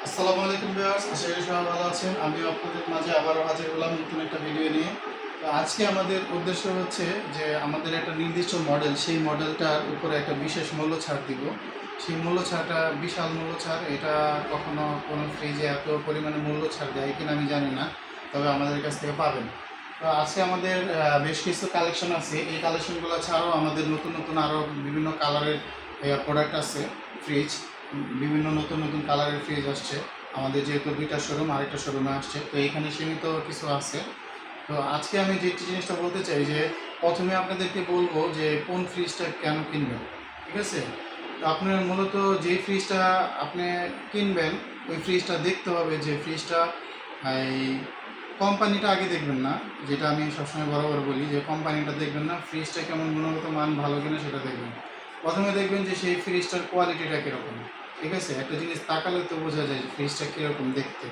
আসসালামু আলাইকুম ভিউয়ার্স, আশা করি সবাই ভালো আছেন। আমিও আপনাদের মাঝে আবারও হাজির হলাম নতুন একটা ভিডিও নিয়ে। তো আজকে আমাদের উদ্দেশ্য হচ্ছে যে আমাদের একটা নির্দিষ্ট মডেল, সেই মডেলটার উপরে একটা বিশেষ মূল্য ছাড় দিব। সেই মূল্য ছাড়টা বিশাল মূল্য ছাড়, এটা কখনো কোনো ফ্রিজে এত পরিমাণে মূল্য ছাড় দেয় কিনা আমি জানি না, তবে আমাদের কাছ থেকে পাবেন। তো আজকে আমাদের বেশ কিছু কালেকশন আছে। এই কালেকশনগুলো ছাড়াও আমাদের নতুন নতুন আরও বিভিন্ন কালারের প্রোডাক্ট আছে। ফ্রিজ বিভিন্ন নতুন নতুন কালারের ফ্রিজ আসছে আমাদের, যেহেতু দুইটা শোরুম, আরেকটা শোরুমে আসছে, তো এখানে সীমিত কিছু আছে। তো আজকে আমি যে জিনিসটা বলতে চাই যে প্রথমে আপনাদেরকে বলবো যে কোন ফ্রিজটা কেন কিনবেন। ঠিক আছে? তো আপনার মূলত যে ফ্রিজটা আপনি কিনবেন, ওই ফ্রিজটা দেখতে হবে যে ফ্রিজটা এই কোম্পানিটা আগে দেখবেন না, যেটা আমি সবসময় বরাবর বলি যে কোম্পানিটা দেখবেন না, ফ্রিজটা কেমন গুণগত মান ভালো কিনা সেটা দেখবেন। প্রথমে দেখবেন যে সেই ফ্রিজটার কোয়ালিটিটা কীরকম। ঠিক আছে? একটা জিনিস তাকালে তো বোঝা যায় যে ফ্রিজটা কীরকম দেখতে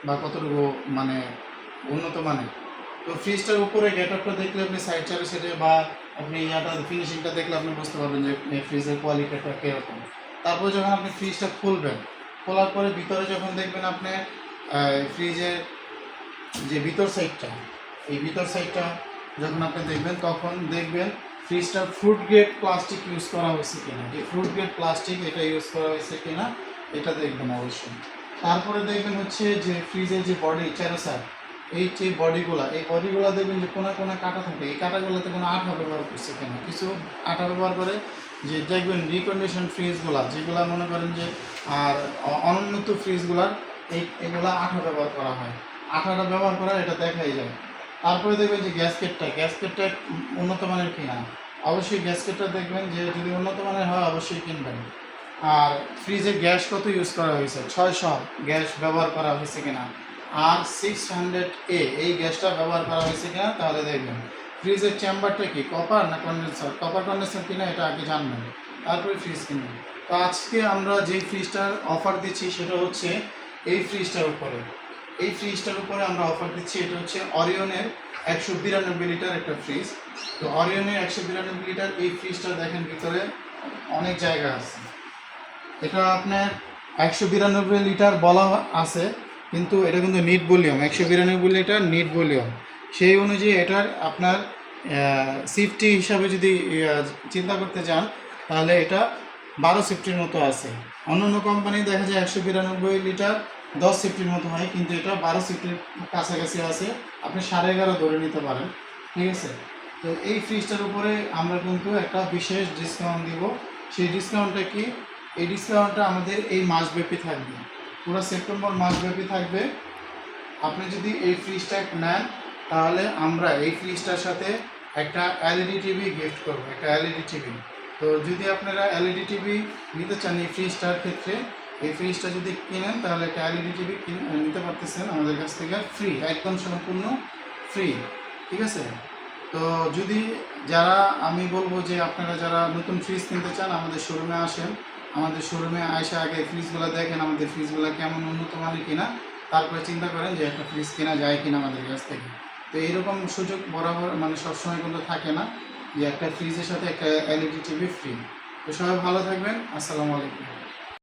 বা কতটুকু মানে উন্নত মানের। তো ফ্রিজটার উপরে গেটআপটা দেখলে আপনি সাইড চারে সেটে বা আপনি ইয়াটা ফিনিশিংটা দেখলে আপনি বুঝতে পারবেন যে ফ্রিজের কোয়ালিটিটা কীরকম। তারপর যখন আপনি ফ্রিজটা খুলবেন, খোলার পরে ভিতরে যখন দেখবেন আপনি ফ্রিজের যে ভিতর সাইডটা, এই ভিতর সাইডটা যখন আপনি দেখবেন, তখন দেখবেন ফ্রিজটা ফ্রুট গ্রেড প্লাস্টিক ইউজ করা হয়েছে কিনা, যে ফ্রুট গ্রেড প্লাস্টিক এটা ইউজ করা হয়েছে কিনা এটা দেখবেন অবশ্যই। তারপরে দেখবেন হচ্ছে যে ফ্রিজের যে বডি চ্যারোসার, এই যে বডিগুলো, এই বডিগুলো দেখবেন যে কোনা কোনা কাটা থাকে, এই কাটাগুলোতে কোনো আঠা ব্যবহার করছে কিনা। কিছু আঠা ব্যবহার করে, যে দেখবেন রিকন্ডিশন ফ্রিজগুলো যেগুলো মনে করেন যে আর অনুন্নত ফ্রিজগুলার এগুলা আঠা ব্যবহার করা হয়, আঠাটা ব্যবহার করা এটা দেখাই যায়। তারপরে দেখবেন যে গ্যাসকেটটা উন্নত মানের কিনা, অবশ্যই গ্যাসকেটটা দেখবেন যে যদি উন্নত মানের হয় অবশ্যই কিনবেন। আর ফ্রিজে গ্যাস কত ইউজ করা হয়েছে, 600 গ্যাস ব্যবহার করা হয়েছে কিনা, আর 600A এই গ্যাসটা ব্যবহার করা হয়েছে কিনা, তাহলে দেখবেন। ফ্রিজের চেম্বারটা কি কপার না কন্ডেন্সার, কপার কন্ডেন্সার কিনা এটা আগে জানবেন, তারপরে ফ্রিজ কিনবেন। তো আজকে আমরা যে ফ্রিজটার অফার দিচ্ছি সেটা হচ্ছে এই ফ্রিজটার উপরে। এই ফ্রিজটার উপরে আমরা অফার দিচ্ছি, এটা হচ্ছে অরিয়নের 192 লিটার একটা ফ্রিজ। তো অরিয়নের 192 লিটার এই ফ্রিজটা দেখেন ভিতরে অনেক জায়গা আছে। এটা আপনার 192 লিটার বলা আছে, কিন্তু এটা কিন্তু net volume, 192 litre net volume. সেই অনুযায়ী এটার আপনার সিফটি হিসাবে যদি চিন্তা করতে চান, তাহলে এটা 12 সিফটির মতো আছে। অন্যান্য কোম্পানি দেখা যায় 192 লিটার 10 সিফটির মতো হয়, কিন্তু এটা 12 সিফটির কাছাকাছি আছে, আপনি 11.5 ধরে নিতে পারেন। ঠিক আছে? তো এই ফ্রিজটার উপরে আমরা কিন্তু একটা বিশেষ ডিসকাউন্ট দিব। সেই ডিসকাউন্টটা কি? এই ডিসকাউন্টটা আমাদের এই মাসব্যাপী থাকবে, পুরো সেপ্টেম্বর মাসব্যাপী থাকবে। আপনি যদি এই ফ্রিজটা নেন, তাহলে আমরা এই ফ্রিজটার সাথে একটা এলইডি টিভি গিফট করবো, একটা এলইডি টিভি। তো যদি আপনারা এলইডি টিভি নিতে চান এই ফ্রিজটার ক্ষেত্রে, এই ফ্রিজটা যদি কিনেন তাহলে একটা এলইডি টিভি নিতে পারতেছেন আমাদের কাছ থেকে ফ্রি, একদম সম্পূর্ণ ফ্রি। ঠিক আছে? তো যদি যারা, আমি বলবো যে আপনারা যারা নতুন ফ্রিজ কিনতে চান আমাদের শোরুমে আসেন, আমাদের শোরুমে এসে আগে ফ্রিজগুলো দেখেন আমাদের ফ্রিজগুলো কেমন উন্নত মানের কিনা, তারপরে চিন্তা করেন যে একটা ফ্রিজ কেনা যায় কিনা আমাদের কাছ থেকে। তো এইরকম সুযোগ বরাবর মানে সবসময় কিন্তু থাকে না যে একটা ফ্রিজের সাথে একটা এলইডি টিভি ফ্রি। তো সবাই ভালো থাকবেন, আসসালামু আলাইকুম।